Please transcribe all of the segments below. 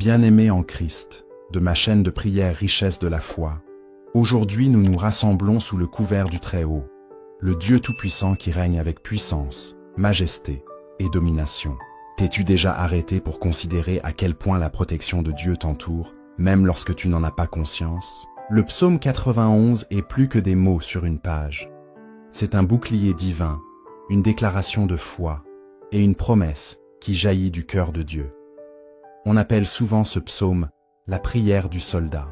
Bien-aimés en Christ, de ma chaîne de prière Richesse de la foi, aujourd'hui nous nous rassemblons sous le couvert du Très-Haut, le Dieu Tout-Puissant qui règne avec puissance, majesté et domination. T'es-tu déjà arrêté pour considérer à quel point la protection de Dieu t'entoure, même lorsque tu n'en as pas conscience? Le psaume 91 est plus que des mots sur une page. C'est un bouclier divin, une déclaration de foi et une promesse qui jaillit du cœur de Dieu. On appelle souvent ce psaume la prière du soldat,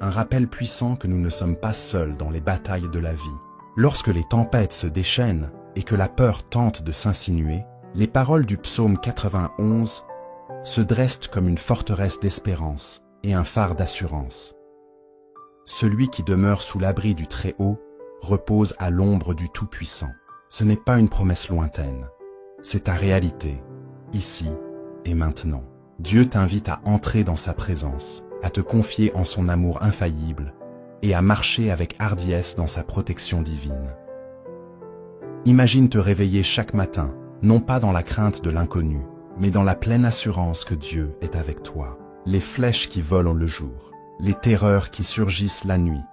un rappel puissant que nous ne sommes pas seuls dans les batailles de la vie. Lorsque les tempêtes se déchaînent et que la peur tente de s'insinuer, les paroles du psaume 91 se dressent comme une forteresse d'espérance et un phare d'assurance. Celui qui demeure sous l'abri du Très-Haut repose à l'ombre du Tout-Puissant. Ce n'est pas une promesse lointaine, c'est ta réalité, ici et maintenant. Dieu t'invite à entrer dans sa présence, à te confier en son amour infaillible et à marcher avec hardiesse dans sa protection divine. Imagine te réveiller chaque matin, non pas dans la crainte de l'inconnu, mais dans la pleine assurance que Dieu est avec toi. Les flèches qui volent le jour, les terreurs qui surgissent la nuit.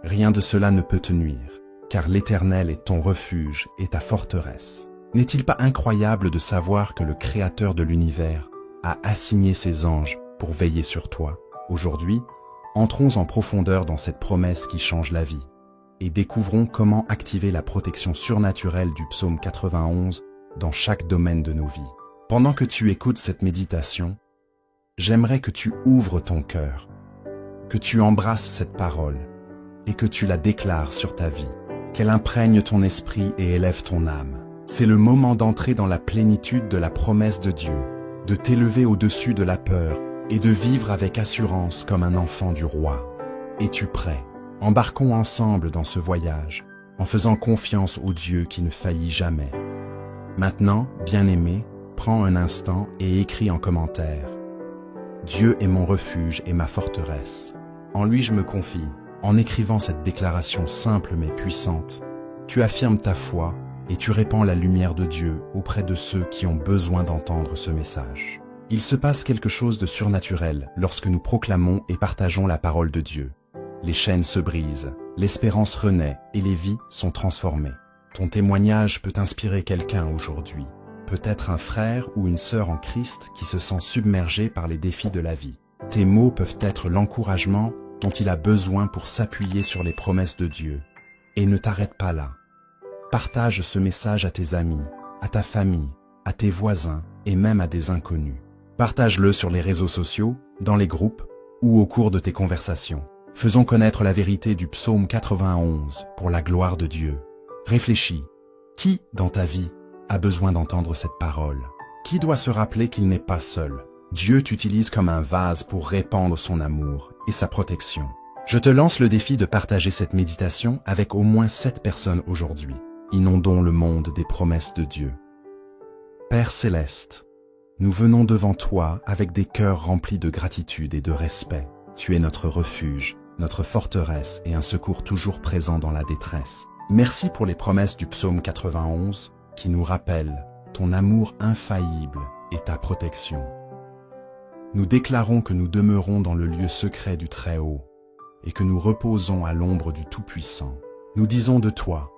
Rien de cela ne peut te nuire, car l'Éternel est ton refuge et ta forteresse. N'est-il pas incroyable de savoir que le Créateur de l'univers a assigné ses anges pour veiller sur toi? Aujourd'hui, entrons en profondeur dans cette promesse qui change la vie et découvrons comment activer la protection surnaturelle du psaume 91 dans chaque domaine de nos vies. Pendant que tu écoutes cette méditation, j'aimerais que tu ouvres ton cœur, que tu embrasses cette parole et que tu la déclares sur ta vie, qu'elle imprègne ton esprit et élève ton âme. C'est le moment d'entrer dans la plénitude de la promesse de Dieu, de t'élever au-dessus de la peur et de vivre avec assurance comme un enfant du roi. Es-tu prêt? Embarquons ensemble dans ce voyage, en faisant confiance au Dieu qui ne faillit jamais. Maintenant, bien-aimé, prends un instant et écris en commentaire. Dieu est mon refuge et ma forteresse. En lui je me confie. En écrivant cette déclaration simple mais puissante, tu affirmes ta foi et tu répands la lumière de Dieu auprès de ceux qui ont besoin d'entendre ce message. Il se passe quelque chose de surnaturel lorsque nous proclamons et partageons la parole de Dieu. Les chaînes se brisent, l'espérance renaît et les vies sont transformées. Ton témoignage peut inspirer quelqu'un aujourd'hui, peut-être un frère ou une sœur en Christ qui se sent submergé par les défis de la vie. Tes mots peuvent être l'encouragement dont il a besoin pour s'appuyer sur les promesses de Dieu. Et ne t'arrête pas là. Partage ce message à tes amis, à ta famille, à tes voisins et même à des inconnus. Partage-le sur les réseaux sociaux, dans les groupes ou au cours de tes conversations. Faisons connaître la vérité du psaume 91 pour la gloire de Dieu. Réfléchis. Qui, dans ta vie, a besoin d'entendre cette parole? Qui doit se rappeler qu'il n'est pas seul? Dieu t'utilise comme un vase pour répandre son amour et sa protection. Je te lance le défi de partager cette méditation avec au moins 7 personnes aujourd'hui. Inondons le monde des promesses de Dieu. Père céleste, nous venons devant toi avec des cœurs remplis de gratitude et de respect. Tu es notre refuge, notre forteresse et un secours toujours présent dans la détresse. Merci pour les promesses du psaume 91 qui nous rappellent ton amour infaillible et ta protection. Nous déclarons que nous demeurons dans le lieu secret du Très-Haut et que nous reposons à l'ombre du Tout-Puissant. Nous disons de toi,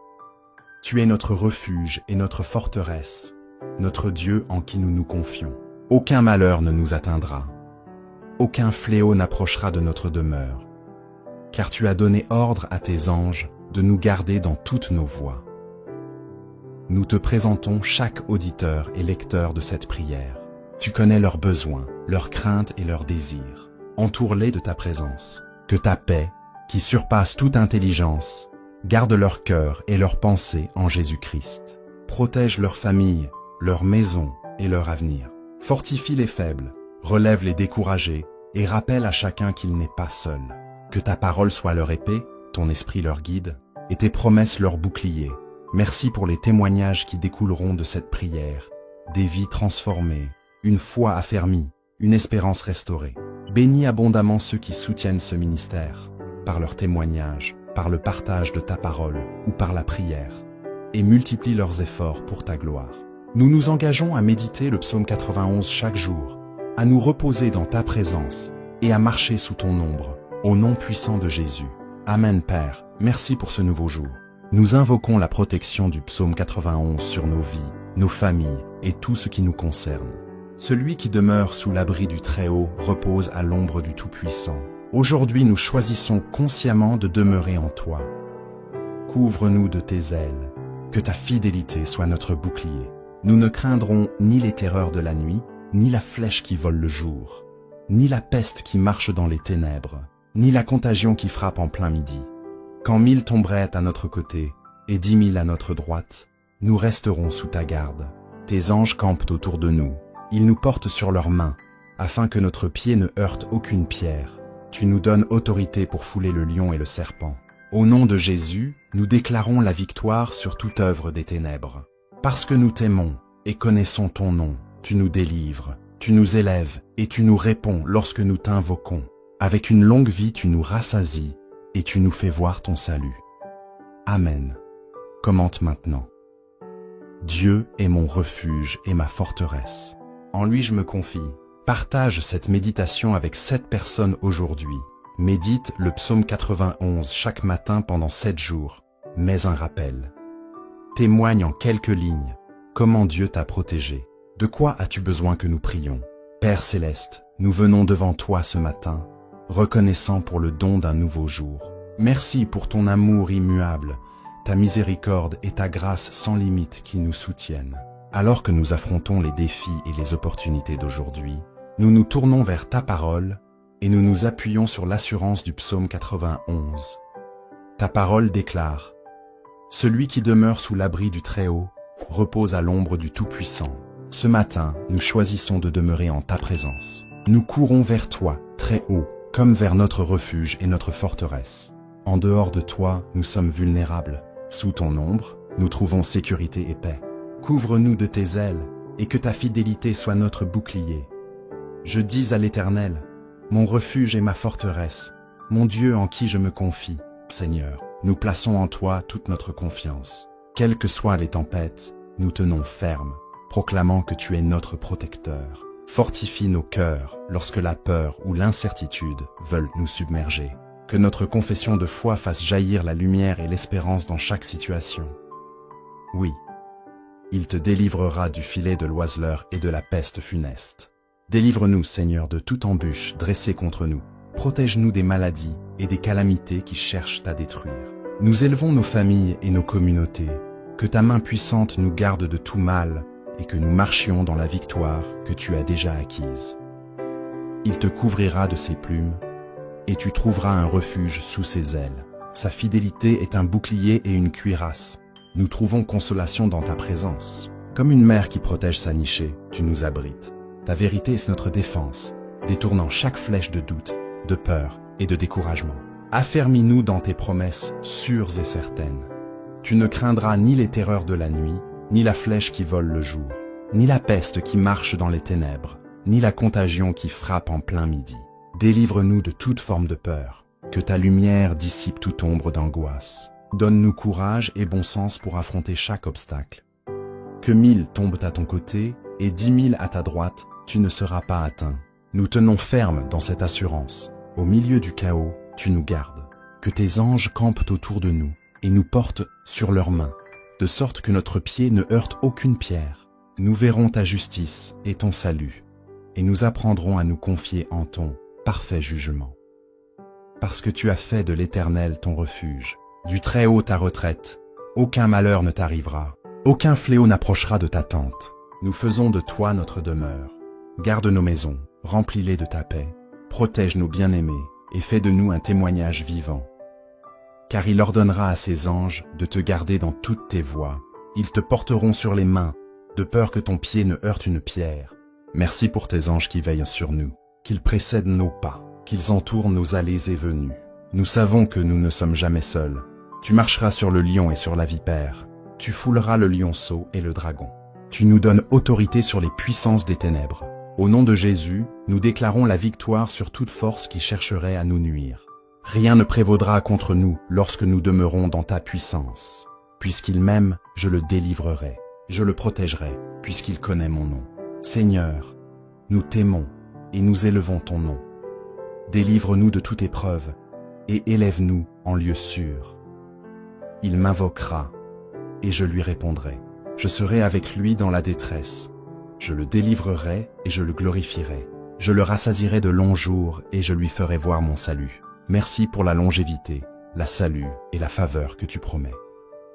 tu es notre refuge et notre forteresse, notre Dieu en qui nous nous confions. Aucun malheur ne nous atteindra, aucun fléau n'approchera de notre demeure, car tu as donné ordre à tes anges de nous garder dans toutes nos voies. Nous te présentons chaque auditeur et lecteur de cette prière. Tu connais leurs besoins, leurs craintes et leurs désirs. Entoure-les de ta présence. Que ta paix, qui surpasse toute intelligence, garde leur cœur et leurs pensées en Jésus-Christ. Protège leur famille, leur maison et leur avenir. Fortifie les faibles, relève les découragés et rappelle à chacun qu'il n'est pas seul. Que ta parole soit leur épée, ton esprit leur guide et tes promesses leur bouclier. Merci pour les témoignages qui découleront de cette prière, des vies transformées, une foi affermie, une espérance restaurée. Bénis abondamment ceux qui soutiennent ce ministère, par leur témoignage, par le partage de ta parole ou par la prière, et multiplie leurs efforts pour ta gloire. Nous nous engageons à méditer le psaume 91 chaque jour, à nous reposer dans ta présence et à marcher sous ton ombre, au nom puissant de Jésus. Amen Père, merci pour ce nouveau jour. Nous invoquons la protection du psaume 91 sur nos vies, nos familles et tout ce qui nous concerne. Celui qui demeure sous l'abri du Très-Haut repose à l'ombre du Tout-Puissant. Aujourd'hui, nous choisissons consciemment de demeurer en toi. Couvre-nous de tes ailes, que ta fidélité soit notre bouclier. Nous ne craindrons ni les terreurs de la nuit, ni la flèche qui vole le jour, ni la peste qui marche dans les ténèbres, ni la contagion qui frappe en plein midi. Quand 1000 tomberaient à notre côté et 10 000 à notre droite, nous resterons sous ta garde. Tes anges campent autour de nous. Ils nous portent sur leurs mains, afin que notre pied ne heurte aucune pierre. Tu nous donnes autorité pour fouler le lion et le serpent. Au nom de Jésus, nous déclarons la victoire sur toute œuvre des ténèbres. Parce que nous t'aimons et connaissons ton nom, tu nous délivres, tu nous élèves et tu nous réponds lorsque nous t'invoquons. Avec une longue vie, tu nous rassasies et tu nous fais voir ton salut. Amen. Commente maintenant. Dieu est mon refuge et ma forteresse. En lui je me confie. Partage cette méditation avec 7 personnes aujourd'hui. Médite le psaume 91 chaque matin pendant 7 jours. Mets un rappel. Témoigne en quelques lignes comment Dieu t'a protégé. De quoi as-tu besoin que nous prions? Père Céleste, nous venons devant toi ce matin, reconnaissant pour le don d'un nouveau jour. Merci pour ton amour immuable, ta miséricorde et ta grâce sans limite qui nous soutiennent. Alors que nous affrontons les défis et les opportunités d'aujourd'hui, nous nous tournons vers ta parole et nous nous appuyons sur l'assurance du psaume 91. Ta parole déclare « Celui qui demeure sous l'abri du Très-Haut repose à l'ombre du Tout-Puissant. » Ce matin, nous choisissons de demeurer en ta présence. Nous courons vers toi, très haut, comme vers notre refuge et notre forteresse. En dehors de toi, nous sommes vulnérables. Sous ton ombre, nous trouvons sécurité et paix. Couvre-nous de tes ailes, et que ta fidélité soit notre bouclier. Je dis à l'Éternel, mon refuge et ma forteresse, mon Dieu en qui je me confie. Seigneur, nous plaçons en toi toute notre confiance. Quelles que soient les tempêtes, nous tenons ferme, proclamant que tu es notre protecteur. Fortifie nos cœurs lorsque la peur ou l'incertitude veulent nous submerger. Que notre confession de foi fasse jaillir la lumière et l'espérance dans chaque situation. Oui, il te délivrera du filet de l'oiseleur et de la peste funeste. Délivre-nous, Seigneur, de toute embûche dressée contre nous. Protège-nous des maladies et des calamités qui cherchent à détruire. Nous élevons nos familles et nos communautés. Que ta main puissante nous garde de tout mal et que nous marchions dans la victoire que tu as déjà acquise. Il te couvrira de ses plumes et tu trouveras un refuge sous ses ailes. Sa fidélité est un bouclier et une cuirasse. Nous trouvons consolation dans ta présence. Comme une mère qui protège sa nichée, tu nous abrites. Ta vérité est notre défense, détournant chaque flèche de doute, de peur et de découragement. Affermis-nous dans tes promesses sûres et certaines. Tu ne craindras ni les terreurs de la nuit, ni la flèche qui vole le jour, ni la peste qui marche dans les ténèbres, ni la contagion qui frappe en plein midi. Délivre-nous de toute forme de peur, que ta lumière dissipe toute ombre d'angoisse. Donne-nous courage et bon sens pour affronter chaque obstacle. Que 1000 tombent à ton côté et 10 000 à ta droite, tu ne seras pas atteint. Nous tenons ferme dans cette assurance. Au milieu du chaos, tu nous gardes. Que tes anges campent autour de nous et nous portent sur leurs mains, de sorte que notre pied ne heurte aucune pierre. Nous verrons ta justice et ton salut, et nous apprendrons à nous confier en ton parfait jugement. Parce que tu as fait de l'Éternel ton refuge, du Très-Haut ta retraite, aucun malheur ne t'arrivera, aucun fléau n'approchera de ta tente. Nous faisons de toi notre demeure. Garde nos maisons, remplis-les de ta paix, protège nos bien-aimés et fais de nous un témoignage vivant. Car il ordonnera à ses anges de te garder dans toutes tes voies. Ils te porteront sur les mains, de peur que ton pied ne heurte une pierre. Merci pour tes anges qui veillent sur nous, qu'ils précèdent nos pas, qu'ils entourent nos allées et venues. Nous savons que nous ne sommes jamais seuls. Tu marcheras sur le lion et sur la vipère. Tu fouleras le lionceau et le dragon. Tu nous donnes autorité sur les puissances des ténèbres. Au nom de Jésus, nous déclarons la victoire sur toute force qui chercherait à nous nuire. Rien ne prévaudra contre nous lorsque nous demeurons dans ta puissance. Puisqu'il m'aime, je le délivrerai. Je le protégerai, puisqu'il connaît mon nom. Seigneur, nous t'aimons et nous élevons ton nom. Délivre-nous de toute épreuve, et élève-nous en lieu sûr. Il m'invoquera, et je lui répondrai. Je serai avec lui dans la détresse. Je le délivrerai et je le glorifierai. Je le rassasierai de longs jours et je lui ferai voir mon salut. Merci pour la longévité, la salut et la faveur que tu promets.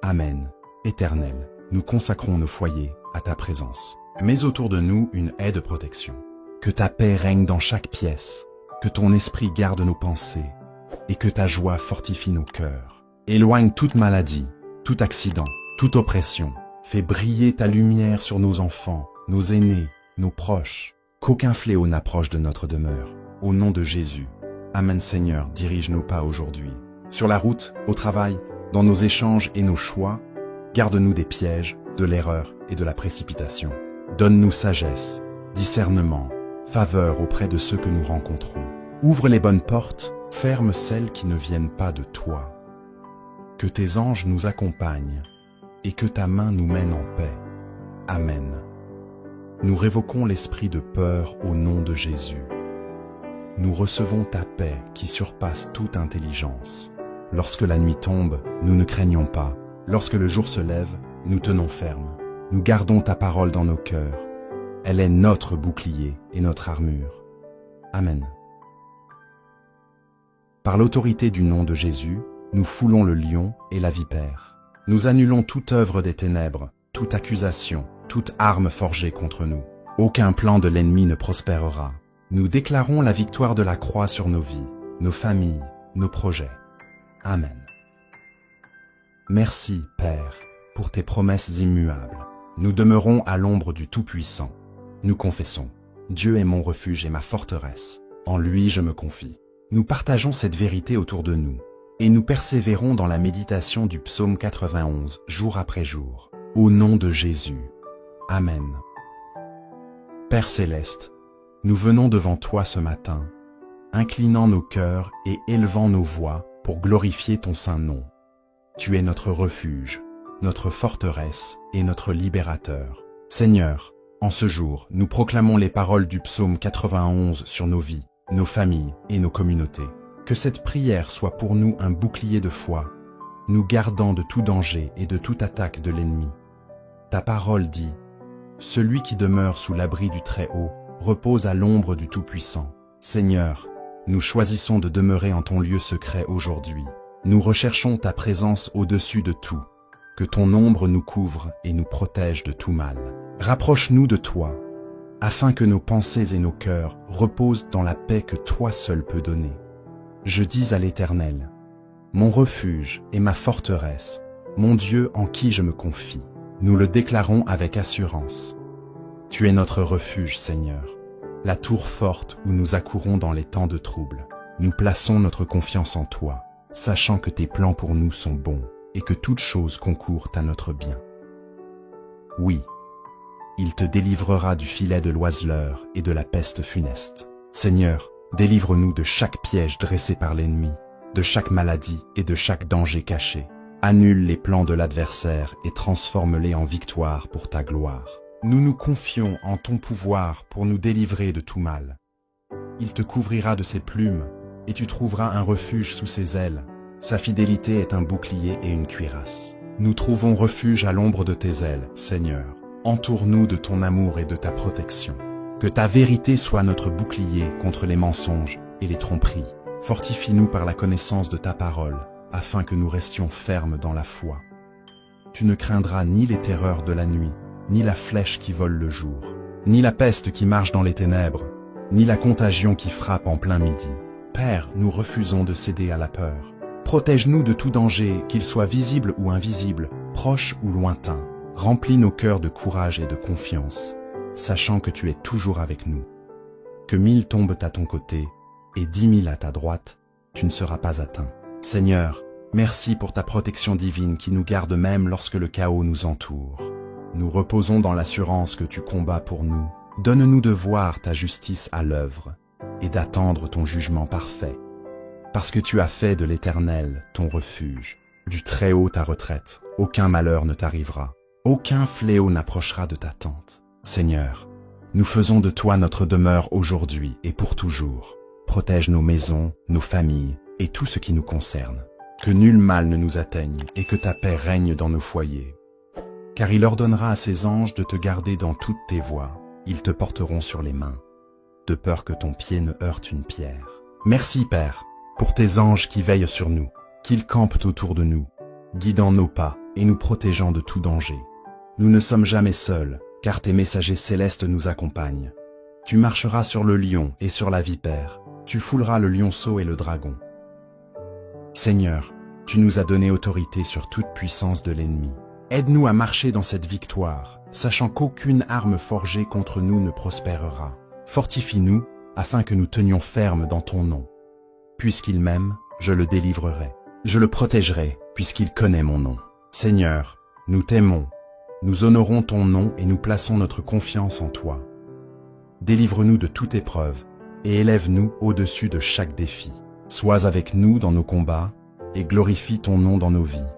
Amen. Éternel, nous consacrons nos foyers à ta présence. Mets autour de nous une haie de protection. Que ta paix règne dans chaque pièce, que ton esprit garde nos pensées et que ta joie fortifie nos cœurs. Éloigne toute maladie, tout accident, toute oppression. Fais briller ta lumière sur nos enfants, nos aînés, nos proches. Qu'aucun fléau n'approche de notre demeure. Au nom de Jésus. Amen. Seigneur, dirige nos pas aujourd'hui. Sur la route, au travail, dans nos échanges et nos choix, garde-nous des pièges, de l'erreur et de la précipitation. Donne-nous sagesse, discernement, faveur auprès de ceux que nous rencontrons. Ouvre les bonnes portes, ferme celles qui ne viennent pas de toi. Que tes anges nous accompagnent et que ta main nous mène en paix. Amen. Nous révoquons l'esprit de peur au nom de Jésus. Nous recevons ta paix qui surpasse toute intelligence. Lorsque la nuit tombe, nous ne craignons pas. Lorsque le jour se lève, nous tenons ferme. Nous gardons ta parole dans nos cœurs. Elle est notre bouclier et notre armure. Amen. Par l'autorité du nom de Jésus, nous foulons le lion et la vipère. Nous annulons toute œuvre des ténèbres, toute accusation, toute arme forgée contre nous. Aucun plan de l'ennemi ne prospérera. Nous déclarons la victoire de la croix sur nos vies, nos familles, nos projets. Amen. Merci, Père, pour tes promesses immuables. Nous demeurons à l'ombre du Tout-Puissant. Nous confessons, Dieu est mon refuge et ma forteresse. En lui je me confie. Nous partageons cette vérité autour de nous, et nous persévérons dans la méditation du psaume 91, jour après jour. Au nom de Jésus. Amen. Père céleste, nous venons devant toi ce matin, inclinant nos cœurs et élevant nos voix pour glorifier ton saint nom. Tu es notre refuge, notre forteresse et notre libérateur. Seigneur, en ce jour, nous proclamons les paroles du psaume 91 sur nos vies, nos familles et nos communautés. Que cette prière soit pour nous un bouclier de foi, nous gardant de tout danger et de toute attaque de l'ennemi. Ta parole dit, « Celui qui demeure sous l'abri du Très-Haut repose à l'ombre du Tout-Puissant. » Seigneur, nous choisissons de demeurer en ton lieu secret aujourd'hui. Nous recherchons ta présence au-dessus de tout. Que ton ombre nous couvre et nous protège de tout mal. Rapproche-nous de toi, afin que nos pensées et nos cœurs reposent dans la paix que toi seul peux donner. Je dis à l'Éternel, mon refuge et ma forteresse, mon Dieu en qui je me confie. Nous le déclarons avec assurance. Tu es notre refuge, Seigneur, la tour forte où nous accourons dans les temps de trouble. Nous plaçons notre confiance en toi, sachant que tes plans pour nous sont bons et que toute chose concourt à notre bien. Oui, il te délivrera du filet de l'oiseleur et de la peste funeste. Seigneur, délivre-nous de chaque piège dressé par l'ennemi, de chaque maladie et de chaque danger caché. Annule les plans de l'adversaire et transforme-les en victoire pour ta gloire. Nous nous confions en ton pouvoir pour nous délivrer de tout mal. Il te couvrira de ses plumes et tu trouveras un refuge sous ses ailes. Sa fidélité est un bouclier et une cuirasse. Nous trouvons refuge à l'ombre de tes ailes, Seigneur. Entoure-nous de ton amour et de ta protection. Que ta vérité soit notre bouclier contre les mensonges et les tromperies. Fortifie-nous par la connaissance de ta parole, afin que nous restions fermes dans la foi. Tu ne craindras ni les terreurs de la nuit, ni la flèche qui vole le jour, ni la peste qui marche dans les ténèbres, ni la contagion qui frappe en plein midi. Père, nous refusons de céder à la peur. Protège-nous de tout danger, qu'il soit visible ou invisible, proche ou lointain. Remplis nos cœurs de courage et de confiance, sachant que tu es toujours avec nous. Que 1000 tombent à ton côté et 10 000 à ta droite, tu ne seras pas atteint. Seigneur, merci pour ta protection divine qui nous garde même lorsque le chaos nous entoure. Nous reposons dans l'assurance que tu combats pour nous. Donne-nous de voir ta justice à l'œuvre et d'attendre ton jugement parfait. Parce que tu as fait de l'Éternel ton refuge, du Très-Haut ta retraite, aucun malheur ne t'arrivera, aucun fléau n'approchera de ta tente. Seigneur, Nous faisons de toi notre demeure aujourd'hui et pour toujours. Protège nos maisons, nos familles et tout ce qui nous concerne. Que nul mal ne nous atteigne et que ta paix règne dans nos foyers. Car il ordonnera à ses anges de te garder dans toutes tes voies. Ils te porteront sur les mains, de peur que ton pied ne heurte une pierre. Merci, Père, pour tes anges qui veillent sur nous, qu'ils campent autour de nous, guidant nos pas et nous protégeant de tout danger. Nous ne sommes jamais seuls, car tes messagers célestes nous accompagnent. Tu marcheras sur le lion et sur la vipère, tu fouleras le lionceau et le dragon. Seigneur, tu nous as donné autorité sur toute puissance de l'ennemi. Aide-nous à marcher dans cette victoire, sachant qu'aucune arme forgée contre nous ne prospérera. Fortifie-nous, afin que nous tenions ferme dans ton nom. Puisqu'il m'aime, je le délivrerai. Je le protégerai, puisqu'il connaît mon nom. Seigneur, nous t'aimons. Nous honorons ton nom et nous plaçons notre confiance en toi. Délivre-nous de toute épreuve et élève-nous au-dessus de chaque défi. Sois avec nous dans nos combats et glorifie ton nom dans nos vies.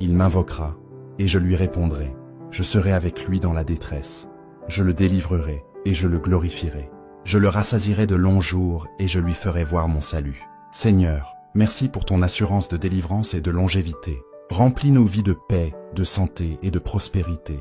Il m'invoquera et je lui répondrai. Je serai avec lui dans la détresse. Je le délivrerai et je le glorifierai. Je le rassasierai de longs jours et je lui ferai voir mon salut. Seigneur, merci pour ton assurance de délivrance et de longévité. Remplis nos vies de paix, de santé et de prospérité.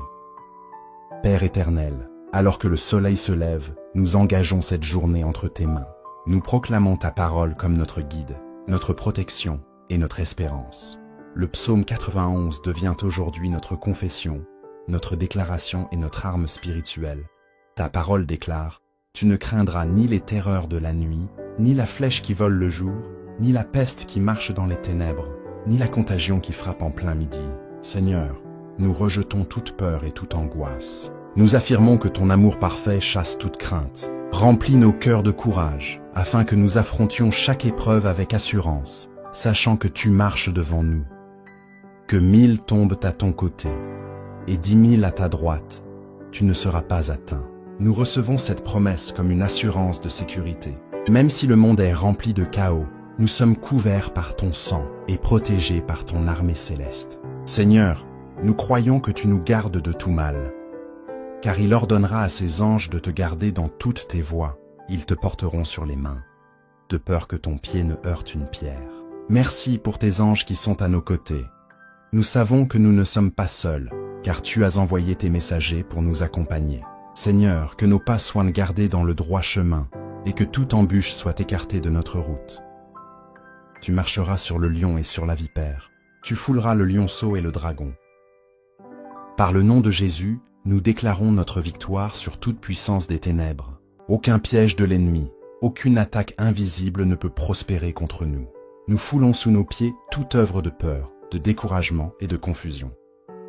Père éternel, alors que le soleil se lève, nous engageons cette journée entre tes mains. Nous proclamons ta parole comme notre guide, notre protection et notre espérance. Le psaume 91 devient aujourd'hui notre confession, notre déclaration et notre arme spirituelle. Ta parole déclare, « Tu ne craindras ni les terreurs de la nuit, ni la flèche qui vole le jour, ni la peste qui marche dans les ténèbres, ni la contagion qui frappe en plein midi. » Seigneur, nous rejetons toute peur et toute angoisse. Nous affirmons que ton amour parfait chasse toute crainte. Remplis nos cœurs de courage, afin que nous affrontions chaque épreuve avec assurance, sachant que tu marches devant nous. Que 1000 tombent à ton côté, et 10 000 à ta droite, tu ne seras pas atteint. Nous recevons cette promesse comme une assurance de sécurité. Même si le monde est rempli de chaos, nous sommes couverts par ton sang et protégés par ton armée céleste. Seigneur, nous croyons que tu nous gardes de tout mal. Car il ordonnera à ses anges de te garder dans toutes tes voies. Ils te porteront sur les mains, de peur que ton pied ne heurte une pierre. Merci pour tes anges qui sont à nos côtés. Nous savons que nous ne sommes pas seuls, car tu as envoyé tes messagers pour nous accompagner. Seigneur, que nos pas soient gardés dans le droit chemin, et que toute embûche soit écartée de notre route. Tu marcheras sur le lion et sur la vipère. Tu fouleras le lionceau et le dragon. Par le nom de Jésus, nous déclarons notre victoire sur toute puissance des ténèbres. Aucun piège de l'ennemi, aucune attaque invisible ne peut prospérer contre nous. Nous foulons sous nos pieds toute œuvre de peur, de découragement et de confusion.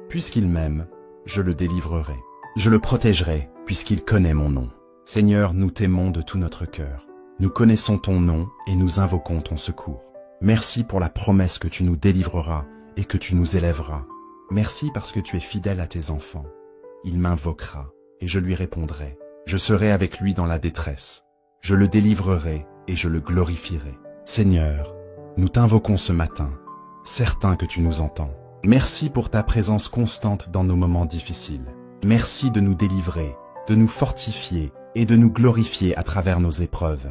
Puisqu'il m'aime, je le délivrerai. Je le protégerai, puisqu'il connaît mon nom. Seigneur, nous t'aimons de tout notre cœur. Nous connaissons ton nom et nous invoquons ton secours. Merci pour la promesse que tu nous délivreras et que tu nous élèveras. Merci parce que tu es fidèle à tes enfants. Il m'invoquera et je lui répondrai. Je serai avec lui dans la détresse. Je le délivrerai et je le glorifierai. Seigneur, nous t'invoquons ce matin, certains que tu nous entends. Merci pour ta présence constante dans nos moments difficiles. Merci de nous délivrer, de nous fortifier et de nous glorifier à travers nos épreuves.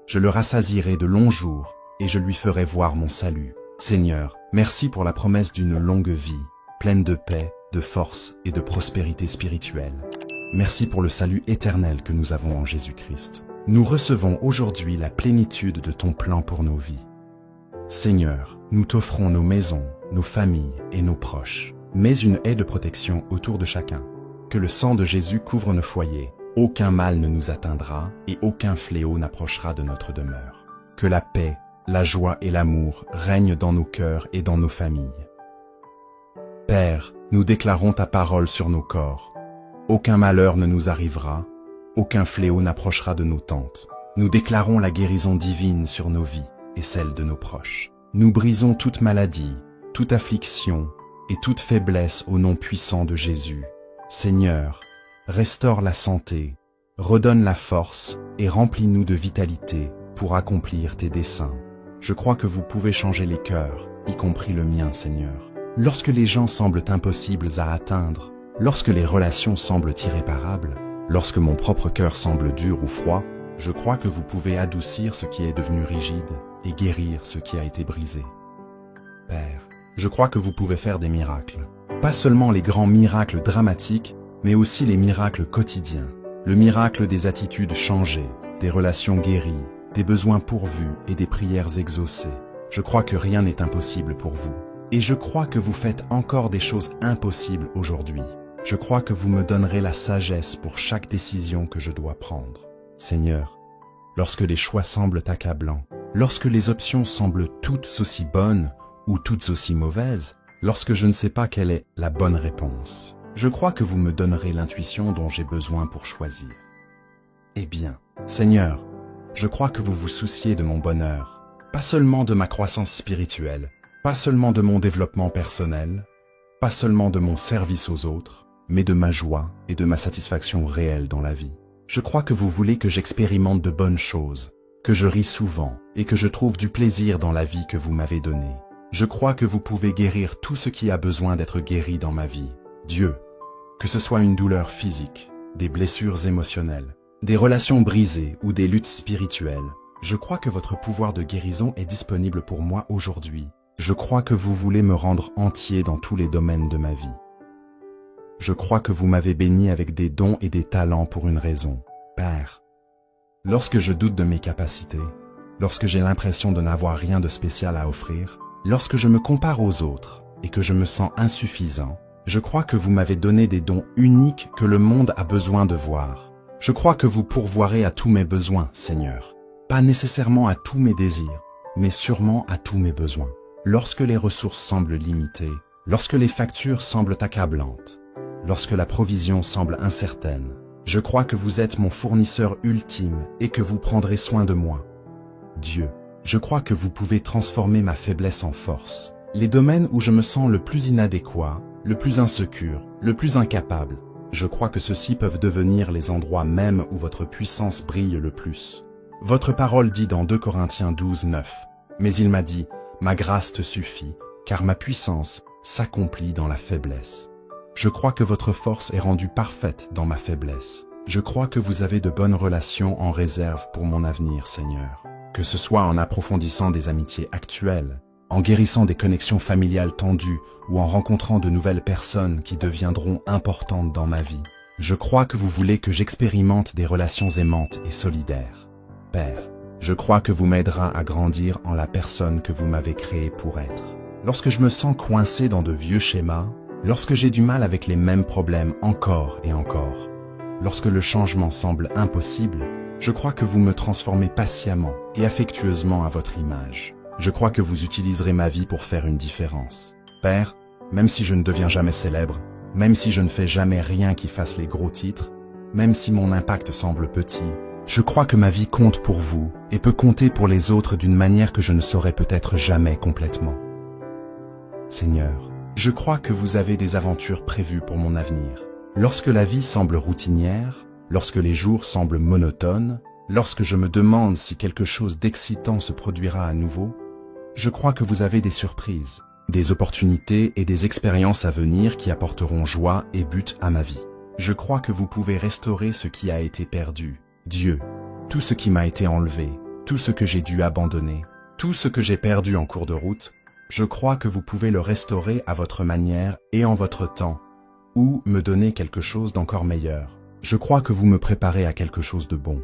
Je le rassasierai de longs jours et je lui ferai voir mon salut. Seigneur, merci pour la promesse d'une longue vie, pleine de paix, de force et de prospérité spirituelle. Merci pour le salut éternel que nous avons en Jésus-Christ. Nous recevons aujourd'hui la plénitude de ton plan pour nos vies. Seigneur, nous t'offrons nos maisons, nos familles et nos proches. Mets une haie de protection autour de chacun. Que le sang de Jésus couvre nos foyers. Aucun mal ne nous atteindra et aucun fléau n'approchera de notre demeure. Que la paix, la joie et l'amour règnent dans nos cœurs et dans nos familles. Père, nous déclarons ta parole sur nos corps. Aucun malheur ne nous arrivera, aucun fléau n'approchera de nos tentes. Nous déclarons la guérison divine sur nos vies et celle de nos proches. Nous brisons toute maladie, toute affliction et toute faiblesse au nom puissant de Jésus. Seigneur, restaure la santé, redonne la force et remplis-nous de vitalité pour accomplir tes desseins. Je crois que vous pouvez changer les cœurs, y compris le mien, Seigneur. Lorsque les gens semblent impossibles à atteindre, lorsque les relations semblent irréparables, Lorsque mon propre cœur semble dur ou froid, je crois que vous pouvez adoucir ce qui est devenu rigide et guérir ce qui a été brisé. Père, je crois que vous pouvez faire des miracles. Pas seulement les grands miracles dramatiques, mais aussi les miracles quotidiens. Le miracle des attitudes changées, des relations guéries, des besoins pourvus et des prières exaucées. Je crois que rien n'est impossible pour vous. Et je crois que vous faites encore des choses impossibles aujourd'hui. Je crois que vous me donnerez la sagesse pour chaque décision que je dois prendre. Seigneur, lorsque les choix semblent accablants, lorsque les options semblent toutes aussi bonnes ou toutes aussi mauvaises, lorsque je ne sais pas quelle est la bonne réponse, je crois que vous me donnerez l'intuition dont j'ai besoin pour choisir. Eh bien, Seigneur, je crois que vous vous souciez de mon bonheur, pas seulement de ma croissance spirituelle, pas seulement de mon développement personnel, pas seulement de mon service aux autres, mais de ma joie et de ma satisfaction réelle dans la vie. Je crois que vous voulez que j'expérimente de bonnes choses, que je ris souvent et que je trouve du plaisir dans la vie que vous m'avez donnée. Je crois que vous pouvez guérir tout ce qui a besoin d'être guéri dans ma vie. Dieu, que ce soit une douleur physique, des blessures émotionnelles, des relations brisées ou des luttes spirituelles, je crois que votre pouvoir de guérison est disponible pour moi aujourd'hui. Je crois que vous voulez me rendre entier dans tous les domaines de ma vie. Je crois que vous m'avez béni avec des dons et des talents pour une raison. Père, lorsque je doute de mes capacités, lorsque j'ai l'impression de n'avoir rien de spécial à offrir, lorsque je me compare aux autres et que je me sens insuffisant, je crois que vous m'avez donné des dons uniques que le monde a besoin de voir. Je crois que vous pourvoirez à tous mes besoins, Seigneur. Pas nécessairement à tous mes désirs, mais sûrement à tous mes besoins. Lorsque les ressources semblent limitées, lorsque les factures semblent accablantes, lorsque la provision semble incertaine, je crois que vous êtes mon fournisseur ultime et que vous prendrez soin de moi. Dieu, je crois que vous pouvez transformer ma faiblesse en force. Les domaines où je me sens le plus inadéquat, le plus insécure, le plus incapable, je crois que ceux-ci peuvent devenir les endroits même où votre puissance brille le plus. Votre parole dit dans 2 Corinthiens 12, 9, « Mais il m'a dit, ma grâce te suffit, car ma puissance s'accomplit dans la faiblesse. » Je crois que votre force est rendue parfaite dans ma faiblesse. Je crois que vous avez de bonnes relations en réserve pour mon avenir, Seigneur. Que ce soit en approfondissant des amitiés actuelles, en guérissant des connexions familiales tendues ou en rencontrant de nouvelles personnes qui deviendront importantes dans ma vie. Je crois que vous voulez que j'expérimente des relations aimantes et solidaires. Père, je crois que vous m'aiderez à grandir en la personne que vous m'avez créée pour être. Lorsque je me sens coincé dans de vieux schémas, lorsque j'ai du mal avec les mêmes problèmes encore et encore, lorsque le changement semble impossible, je crois que vous me transformez patiemment et affectueusement à votre image. Je crois que vous utiliserez ma vie pour faire une différence. Père, même si je ne deviens jamais célèbre, même si je ne fais jamais rien qui fasse les gros titres, même si mon impact semble petit, je crois que ma vie compte pour vous et peut compter pour les autres d'une manière que je ne saurais peut-être jamais complètement. Seigneur, je crois que vous avez des aventures prévues pour mon avenir. Lorsque la vie semble routinière, lorsque les jours semblent monotones, lorsque je me demande si quelque chose d'excitant se produira à nouveau, je crois que vous avez des surprises, des opportunités et des expériences à venir qui apporteront joie et but à ma vie. Je crois que vous pouvez restaurer ce qui a été perdu. Dieu, tout ce qui m'a été enlevé, tout ce que j'ai dû abandonner, tout ce que j'ai perdu en cours de route, je crois que vous pouvez le restaurer à votre manière et en votre temps, ou me donner quelque chose d'encore meilleur. Je crois que vous me préparez à quelque chose de bon.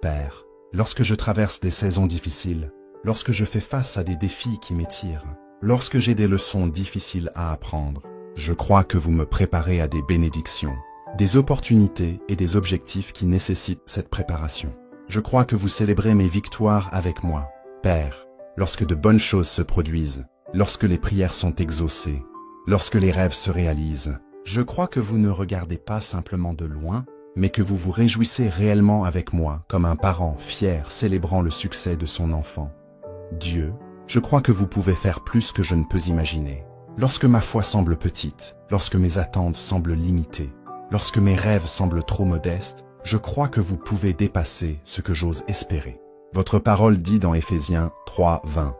Père, lorsque je traverse des saisons difficiles, lorsque je fais face à des défis qui m'étirent, lorsque j'ai des leçons difficiles à apprendre, je crois que vous me préparez à des bénédictions, des opportunités et des objectifs qui nécessitent cette préparation. Je crois que vous célébrez mes victoires avec moi. Père, lorsque de bonnes choses se produisent, lorsque les prières sont exaucées, lorsque les rêves se réalisent, je crois que vous ne regardez pas simplement de loin, mais que vous vous réjouissez réellement avec moi comme un parent fier célébrant le succès de son enfant. Dieu, je crois que vous pouvez faire plus que je ne peux imaginer. Lorsque ma foi semble petite, lorsque mes attentes semblent limitées, lorsque mes rêves semblent trop modestes, je crois que vous pouvez dépasser ce que j'ose espérer. Votre parole dit dans Éphésiens 3, 20.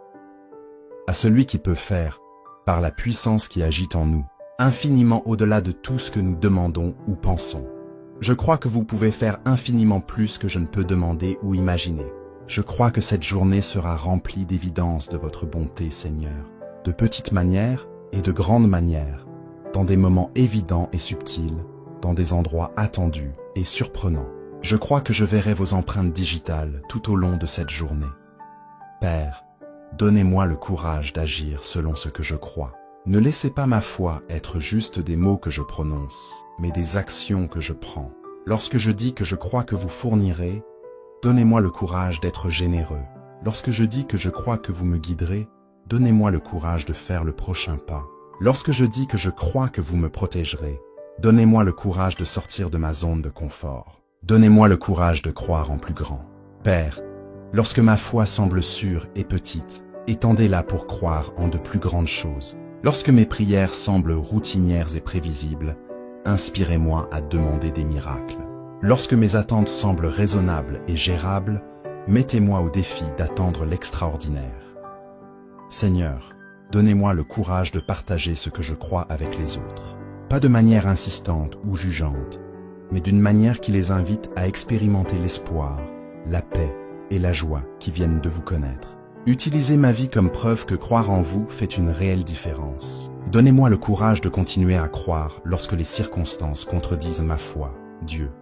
À celui qui peut faire, par la puissance qui agit en nous, infiniment au-delà de tout ce que nous demandons ou pensons. Je crois que vous pouvez faire infiniment plus que je ne peux demander ou imaginer. Je crois que cette journée sera remplie d'évidence de votre bonté, Seigneur, de petites manières et de grandes manières, dans des moments évidents et subtils, dans des endroits attendus et surprenants. Je crois que je verrai vos empreintes digitales tout au long de cette journée. Père, donnez-moi le courage d'agir selon ce que je crois. Ne laissez pas ma foi être juste des mots que je prononce, mais des actions que je prends. Lorsque je dis que je crois que vous fournirez, donnez-moi le courage d'être généreux. Lorsque je dis que je crois que vous me guiderez, donnez-moi le courage de faire le prochain pas. Lorsque je dis que je crois que vous me protégerez, donnez-moi le courage de sortir de ma zone de confort. Donnez-moi le courage de croire en plus grand. Père, lorsque ma foi semble sûre et petite, étendez-la pour croire en de plus grandes choses. Lorsque mes prières semblent routinières et prévisibles, inspirez-moi à demander des miracles. Lorsque mes attentes semblent raisonnables et gérables, mettez-moi au défi d'attendre l'extraordinaire. Seigneur, donnez-moi le courage de partager ce que je crois avec les autres. Pas de manière insistante ou jugeante, mais d'une manière qui les invite à expérimenter l'espoir, la paix et la joie qui viennent de vous connaître. Utilisez ma vie comme preuve que croire en vous fait une réelle différence. Donnez-moi le courage de continuer à croire lorsque les circonstances contredisent ma foi, Dieu.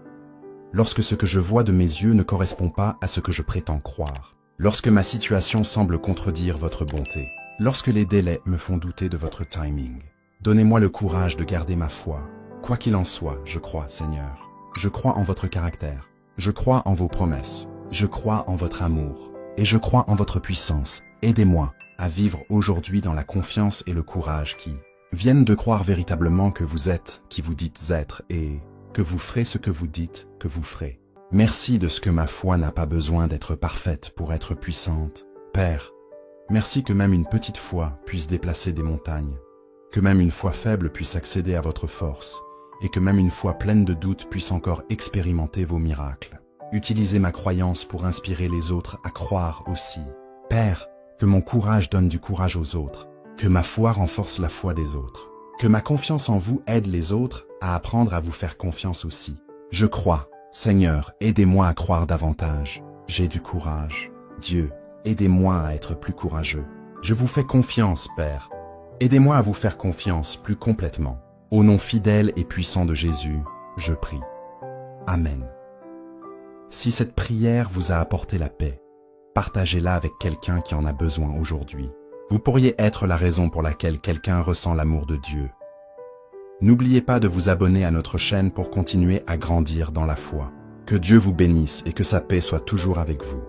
Lorsque ce que je vois de mes yeux ne correspond pas à ce que je prétends croire. Lorsque ma situation semble contredire votre bonté. Lorsque les délais me font douter de votre timing. Donnez-moi le courage de garder ma foi. Quoi qu'il en soit, je crois, Seigneur. Je crois en votre caractère. Je crois en vos promesses. Je crois en votre amour. Et je crois en votre puissance. Aidez-moi à vivre aujourd'hui dans la confiance et le courage qui viennent de croire véritablement que vous êtes qui vous dites être et que vous ferez ce que vous dites que vous ferez. Merci de ce que ma foi n'a pas besoin d'être parfaite pour être puissante. Père, merci que même une petite foi puisse déplacer des montagnes, que même une foi faible puisse accéder à votre force, et que même une foi pleine de doutes puisse encore expérimenter vos miracles. Utilisez ma croyance pour inspirer les autres à croire aussi. Père, que mon courage donne du courage aux autres, que ma foi renforce la foi des autres, que ma confiance en vous aide les autres à apprendre à vous faire confiance aussi. Je crois. Seigneur, aidez-moi à croire davantage. J'ai du courage. Dieu, aidez-moi à être plus courageux. Je vous fais confiance, Père. Aidez-moi à vous faire confiance plus complètement. Au nom fidèle et puissant de Jésus, je prie. Amen. Si cette prière vous a apporté la paix, partagez-la avec quelqu'un qui en a besoin aujourd'hui. Vous pourriez être la raison pour laquelle quelqu'un ressent l'amour de Dieu. N'oubliez pas de vous abonner à notre chaîne pour continuer à grandir dans la foi. Que Dieu vous bénisse et que sa paix soit toujours avec vous.